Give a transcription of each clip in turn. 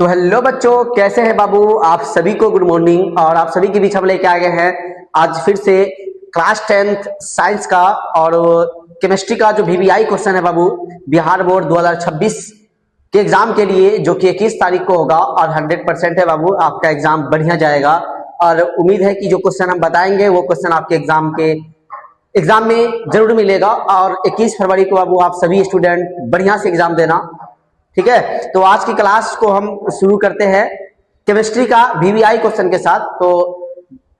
तो हेलो बच्चों, कैसे हैं बाबू? आप सभी को गुड मॉर्निंग। और आप सभी के बीच हम लेके आ गए हैं आज फिर से क्लास 10th साइंस का और केमिस्ट्री का जो वीवीआई क्वेश्चन है बाबू, बिहार बोर्ड 2026 के एग्जाम के लिए, जो कि 21 तारीख को होगा। और 100% है बाबू, आपका एग्जाम बढ़िया जाएगा। और उम्मीद है कि जो क्वेश्चन हम बताएंगे वो क्वेश्चन आपके एग्जाम में जरूर मिलेगा। और 21 फरवरी को बाबू आप सभी स्टूडेंट बढ़िया से एग्जाम देना, ठीक है। तो आज की क्लास को हम शुरू करते हैं केमिस्ट्री का वीवीआई क्वेश्चन के साथ। तो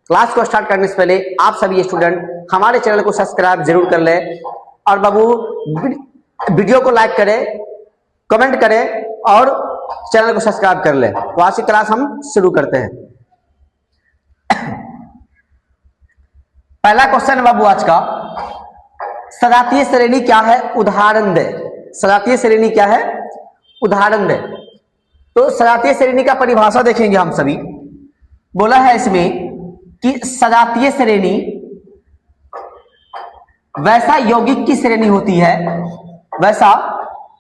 क्लास को स्टार्ट करने से पहले आप सभी स्टूडेंट हमारे चैनल को सब्सक्राइब जरूर कर लें और बाबू वीडियो को लाइक करें, कमेंट करें और चैनल को सब्सक्राइब कर लें। तो आज की क्लास हम शुरू करते हैं। पहला क्वेश्चन है बाबू आज का, सजातीय श्रेणी क्या है? उदाहरण दे। सजातीय श्रेणी क्या है? उदाहरण दे। तो सजातीय श्रेणी का परिभाषा देखेंगे हम सभी। बोला है इसमें कि सजातीय श्रेणी वैसा यौगिक की श्रेणी होती है, वैसा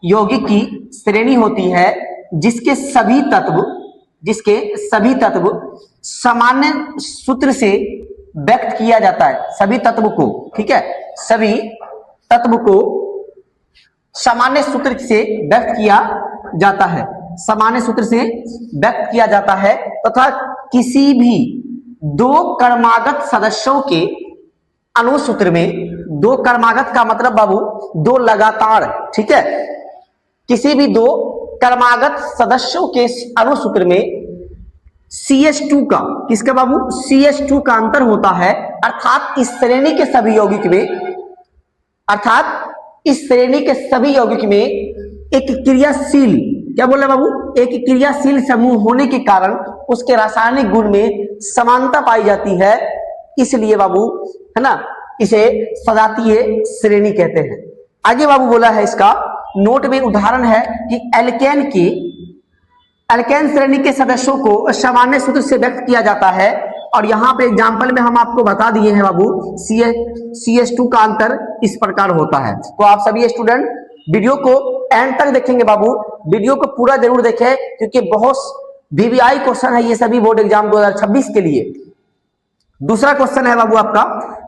यौगिक की श्रेणी होती है जिसके सभी तत्व सामान्य सूत्र से व्यक्त किया जाता है। सभी तत्व को, ठीक है, सभी तत्व को सामान्य सूत्र से व्यक्त किया जाता है, सामान्य सूत्र से व्यक्त किया जाता है तथा किसी भी दो क्रमागत सदस्यों के अनुसूत्र में, दो क्रमागत का मतलब बाबू दो लगातार, ठीक है, किसी भी दो क्रमागत सदस्यों के अनुसूत्र में CH2 का, किसका बाबू? CH2 का अंतर होता है। अर्थात इस श्रेणी के सभी यौगिक में, अर्थात इस श्रेणी के सभी यौगिक में एक क्रियाशील, क्या बोल रहे बाबू? एक क्रियाशील समूह होने के कारण उसके रासायनिक गुण में समानता पाई जाती है। इसलिए बाबू, है ना, इसे सजातीय श्रेणी कहते हैं। आगे बाबू बोला है इसका नोट में उदाहरण है कि एल्केन श्रेणी के सदस्यों को सामान्य सूत्र से व्यक्त किया जाता है। और यहाँ पे एग्जाम्पल में हम आपको बता दिए हैं बाबू, CH2 का अंतर इस प्रकार होता है। तो आप सभी स्टूडेंट वीडियो को एंड तक देखेंगे बाबू, वीडियो को पूरा जरूर देखें क्योंकि बहुत वीवीआई क्वेश्चन है ये सभी बोर्ड एग्जाम 2026 के लिए। दूसरा क्वेश्चन है बाबू आपका,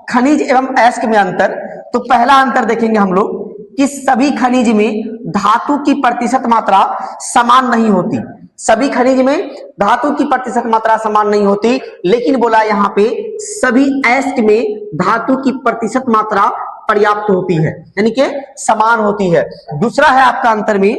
खनिज एवं अयस्क में अंतर। तो पहला अंतर देखेंगे हम लोग कि सभी खनिज में धातु की प्रतिशत मात्रा समान नहीं होती। सभी खनिज में धातु की प्रतिशत मात्रा समान नहीं होती, लेकिन बोला यहाँ पे सभी अयस्क में धातु की प्रतिशत मात्रा पर्याप्त होती है, यानी कि समान होती है। दूसरा है आपका अंतर में,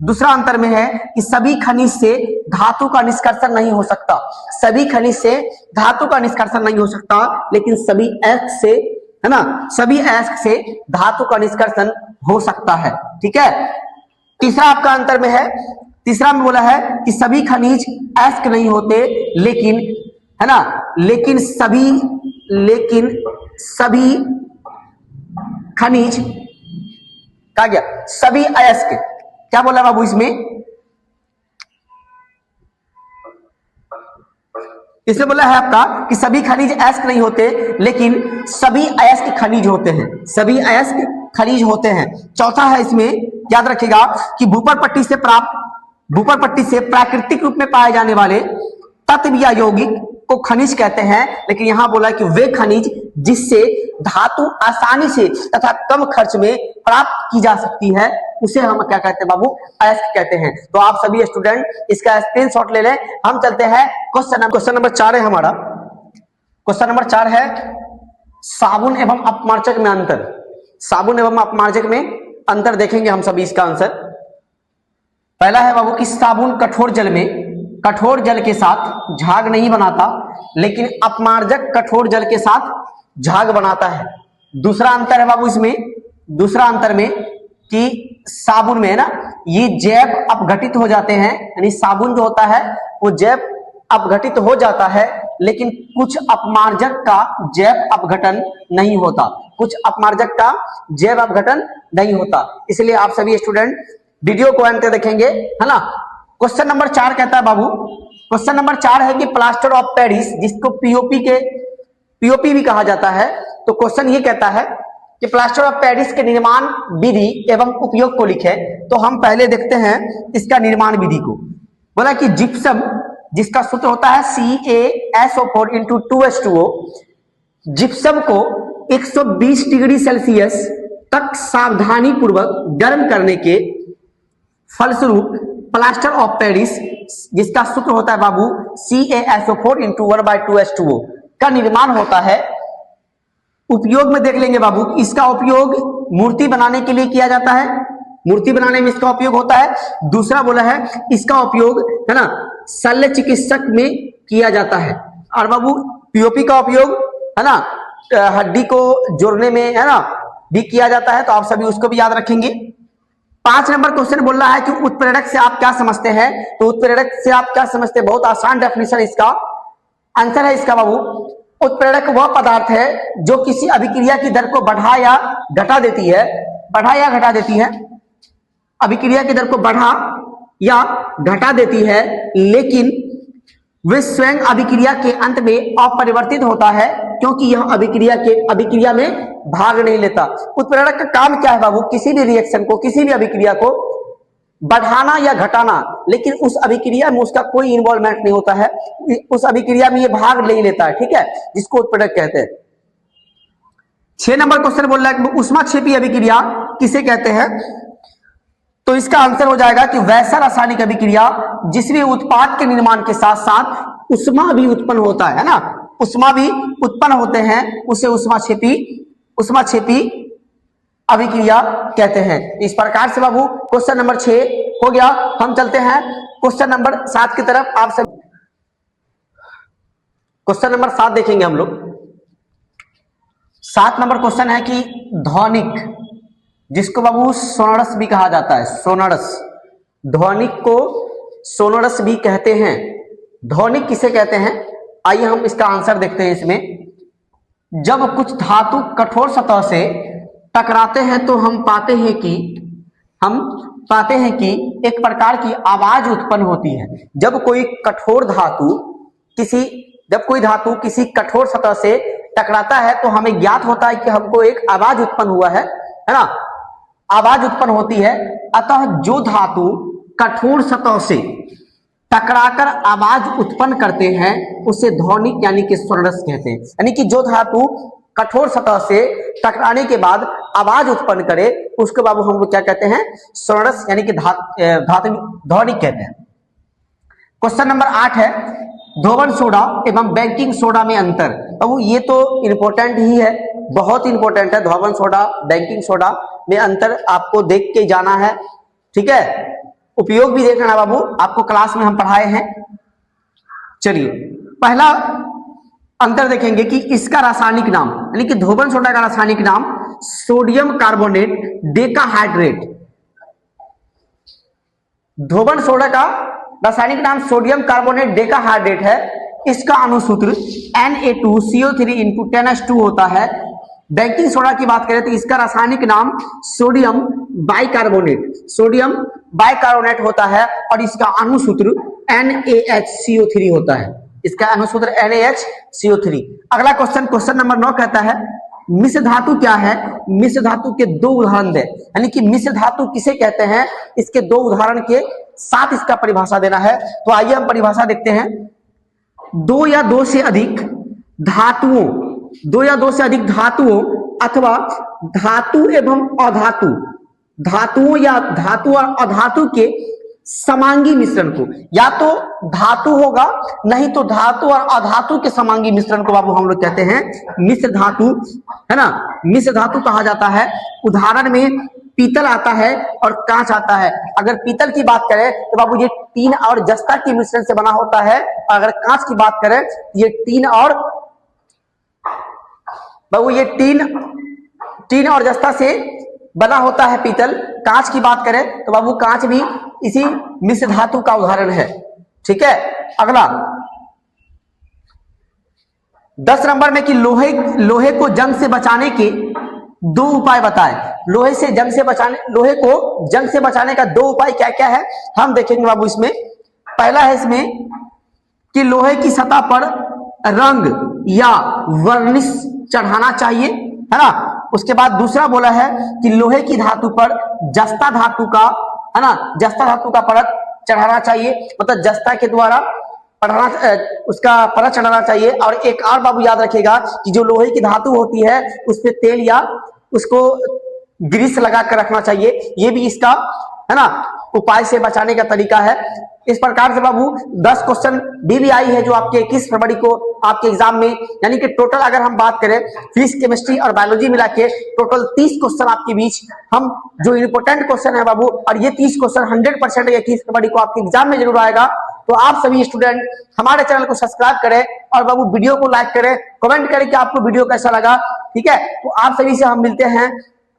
दूसरा अंतर में है कि सभी खनिज से धातु का निष्कर्षण नहीं हो सकता। सभी खनिज से धातु का निष्कर्षण नहीं हो सकता, लेकिन सभी अयस्क से, है ना, सभी अयस्क से धातु का निष्कर्षण हो सकता है, ठीक है। तीसरा आपका अंतर में है, तीसरा में बोला है कि सभी खनिज अयस्क नहीं होते, लेकिन, है ना, लेकिन सभी खनिज कहा गया, सभी अयस्क, क्या बोला बाबू इसमें? इसमें बोला है आपका कि सभी खनिज अयस्क नहीं होते, लेकिन सभी अयस्क खनिज होते हैं, सभी अयस्क खनिज होते हैं। चौथा है इसमें, याद रखिएगा कि भूपर पट्टी से प्राकृतिक रूप में पाए जाने वाले तत्व या यौगिक को खनिज कहते हैं। लेकिन यहां बोला कि वे खनिज जिससे धातु आसानी से तथा कम खर्च में प्राप्त की जा सकती है, उसे हम क्या कहते हैं बाबू? अयस्क कहते हैं। तो आप सभी स्टूडेंट इसका स्क्रीनशॉट ले लें। हम चलते हैं क्वेश्चन नंबर 4 है हमारा। क्वेश्चन नंबर 4 है साबुन एवं अपमार्जक में अंतर। साबुन एवं अपमार्जक में अंतर देखेंगे हम सभी इसका आंसर। पहला है बाबू कि साबुन कठोर जल के साथ झाग नहीं बनाता, लेकिन अपमार्जक कठोर जल के साथ झाग बनाता है। दूसरा अंतर है बाबू इसमें, दूसरा अंतर में कि साबुन में, है ना, ये जैव अपघटित हो जाते हैं, यानी साबुन जो होता है वो जैव अपघटित हो जाता है, लेकिन कुछ अपमार्जक का जैव अपघटन नहीं होता, कुछ अपमार्जक का जैव अपघटन नहीं होता। इसलिए आप सभी स्टूडेंट वीडियो को अंत तक देखेंगे, है ना। क्वेश्चन नंबर 4 कहता है बाबू, क्वेश्चन नंबर 4 है कि प्लास्टर ऑफ पेरिस, जिसको पीओपी भी कहा जाता है। तो क्वेश्चन ये कहता है कि प्लास्टर ऑफ पेरिस के निर्माण विधि एवं उपयोग को लिखें। तो हम पहले देखते हैं इसका निर्माण विधि को। बोला कि जिप्सम, जिसका सूत्र होता है CaSO4 इंटू 2H2O, जिप्सम को 120 डिग्री सेल्सियस तक सावधानी पूर्वक गर्म करने के फलस्वरूप प्लास्टर ऑफ पेरिस, जिसका सूत्र होता है बाबू CaSO4 इंटू 1/2H2O का निर्माण होता है। उपयोग में देख लेंगे बाबू, इसका उपयोग मूर्ति बनाने के लिए किया जाता है, मूर्ति बनाने में इसका उपयोग होता है। दूसरा बोला है इसका उपयोग है ना शल्य चिकित्सक में किया जाता है। और बाबू पीओपी का उपयोग है ना हड्डी को जोड़ने में है ना भी किया जाता है, तो आप सभी उसको भी याद रखेंगे। 5 नंबर क्वेश्चन बोल रहा है कि उत्प्रेरक से आप क्या समझते हैं, तो उत्प्रेरक से आप क्या समझते हैं, बहुत आसान डेफिनेशन इसका आंसर है इसका बाबू। उत्प्रेरक वह पदार्थ है जो किसी अभिक्रिया की दर को बढ़ा या घटा देती है, बढ़ा या घटा देती है, अभिक्रिया की दर को बढ़ा या घटा देती है, लेकिन वे स्वयं अभिक्रिया के अंत में अपरिवर्तित होता है क्योंकि यह अभिक्रिया में भाग नहीं लेता। उत्प्रेरक का काम क्या है बाबू, किसी भी रिएक्शन को, किसी भी अभिक्रिया को बढ़ाना या घटाना, लेकिन उस अभिक्रिया में उसका कोई इन्वॉल्वमेंट नहीं होता है, उस अभिक्रिया में ये भाग नहीं लेता है, ठीक है, जिसको उत्प्रेरक कहते हैं। 6 नंबर क्वेश्चन बोल रहा है कि ऊष्माक्षेपी अभिक्रिया किसे कहते हैं, तो इसका आंसर हो जाएगा कि वैसा रासायनिक अभिक्रिया जिसमें उत्पाद के निर्माण के साथ साथ उष्मा भी उत्पन्न होता है ना, उष्मा भी उत्पन्न होते हैं, उसे ऊष्माक्षेपी अभिक्रिया कहते हैं। इस प्रकार से बाबू क्वेश्चन नंबर 6 हो गया। हम चलते हैं क्वेश्चन नंबर 7 की तरफ। आप सब क्वेश्चन नंबर 7 देखेंगे हम लोग। 7 नंबर क्वेश्चन है कि ध्वनिक, जिसको बाबू सोनोरस भी कहा जाता है, सोनोरस, ध्वनिक को सोनोरस भी कहते हैं। ध्वनिक किसे कहते हैं, आइए हम इसका आंसर देखते हैं। इसमें जब कुछ धातु कठोर सतह से टकराते हैं तो हम पाते हैं कि एक प्रकार की आवाज उत्पन्न होती है। जब कोई धातु किसी कठोर सतह से टकराता है तो हमें ज्ञात होता है कि हमको एक आवाज उत्पन्न हुआ है ना, आवाज उत्पन्न होती है। अतः जो धातु कठोर सतह से टकराकर आवाज उत्पन्न करते हैं उसे ध्वनिक यानी कि सोनोरस कहते हैं। यानी कि जो धातु कठोर सतह से टकराने के बाद आवाज उत्पन्न करे उसको बाबू हम लोग क्या कहते हैं, सोनोरस यानी कि ध्वनिक कहते हैं। क्वेश्चन नंबर 8 है धोवन सोडा एवं बेकिंग सोडा में अंतर। बाबू ये तो इंपॉर्टेंट ही है, बहुत इंपॉर्टेंट है। धोवन सोडा बेकिंग सोडा में अंतर आपको देख के जाना है, ठीक है, उपयोग भी देखना है बाबू, आपको क्लास में हम पढ़ाए हैं। चलिए पहला अंतर देखेंगे कि इसका रासायनिक नाम, यानी कि धोवन सोडा का रासायनिक नाम सोडियम कार्बोनेट डेकाहाइड्रेट। धोवन सोडा का रासायनिक नाम सोडियम कार्बोनेट डेकाहाइड्रेट है। इसका अणुसूत्र Na2CO3 × 10H2 होता है। बेकिंग सोडा की बात करें तो इसका रासायनिक नाम सोडियम बाइकार्बोनेट होता है और इसका अणुसूत्र NaHCO3 होता है। इसका अणुसूत्र NaHCO3। अगला क्वेश्चन नंबर 9 कहता है मिश्र धातु क्या है। मिश्र धातु के 2 उदाहरण दे, यानी कि मिश्र धातु किसे कहते हैं, इसके 2 उदाहरण के साथ इसका परिभाषा देना है। तो आइए हम परिभाषा देखते हैं। 2 या 2 से अधिक धातुओं अथवा धातु एवं अधातु, धातुओं या धातु और अधातु के समांगी मिश्रण को, या तो धातु होगा नहीं तो धातु और अधातु के समांगी मिश्रण को बाबू हम लोग कहते हैं मिश्र धातु, है ना, मिश्र धातु कहा जाता है। उदाहरण में पीतल आता है और कांच आता है। अगर पीतल की बात करें तो बाबू ये टीन और जस्ता के मिश्रण से बना होता है। अगर कांच की बात करें तो ये टीन और जस्ता से बना होता है पीतल। कांच की बात करें तो बाबू कांच भी इसी मिश्र धातु का उदाहरण है, ठीक है। अगला 10 नंबर में कि लोहे को जंग से बचाने के 2 उपाय बताएं। लोहे को जंग से बचाने का 2 उपाय क्या क्या है हम देखेंगे बाबू। इसमें पहला है इसमें कि लोहे की सतह पर रंग या वर्निश चढ़ाना चाहिए, है ना। उसके बाद दूसरा बोला है कि लोहे की धातु पर जस्ता धातु का परत चढ़ाना चाहिए, मतलब जस्ता के द्वारा पढ़ाना, उसका पता चढ़ाना चाहिए। और एक और बाबू याद रखिएगा कि जो लोहे की धातु होती है उस पे तेल या उसको ग्रीस लगा कर रखना चाहिए, ये भी इसका है ना उपाय से बचाने का तरीका है। इस प्रकार से बाबू 10 क्वेश्चन DVI है जो आपके 21 फरवरी को आपके एग्जाम में, यानी कि टोटल अगर हम बात करें फिजिक्स, केमिस्ट्री और बायोलॉजी मिला के टोटल 30 क्वेश्चन आपके बीच हम जो इंपोर्टेंट क्वेश्चन है बाबू, और ये 30 क्वेश्चन 100% 21 फरवरी को आपके एग्जाम में जरूर आएगा। तो आप सभी स्टूडेंट हमारे चैनल को सब्सक्राइब करें और बाबू वीडियो को लाइक करें, कमेंट करें कि आपको वीडियो कैसा लगा। ठीक है, तो आप सभी से हम मिलते हैं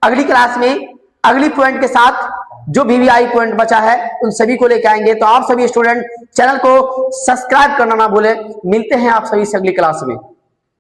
अगली क्लास में अगली पॉइंट के साथ। जो VVI पॉइंट बचा है उन सभी को लेकर आएंगे। तो आप सभी स्टूडेंट चैनल को सब्सक्राइब करना ना भूलें। मिलते हैं आप सभी से अगली क्लास में।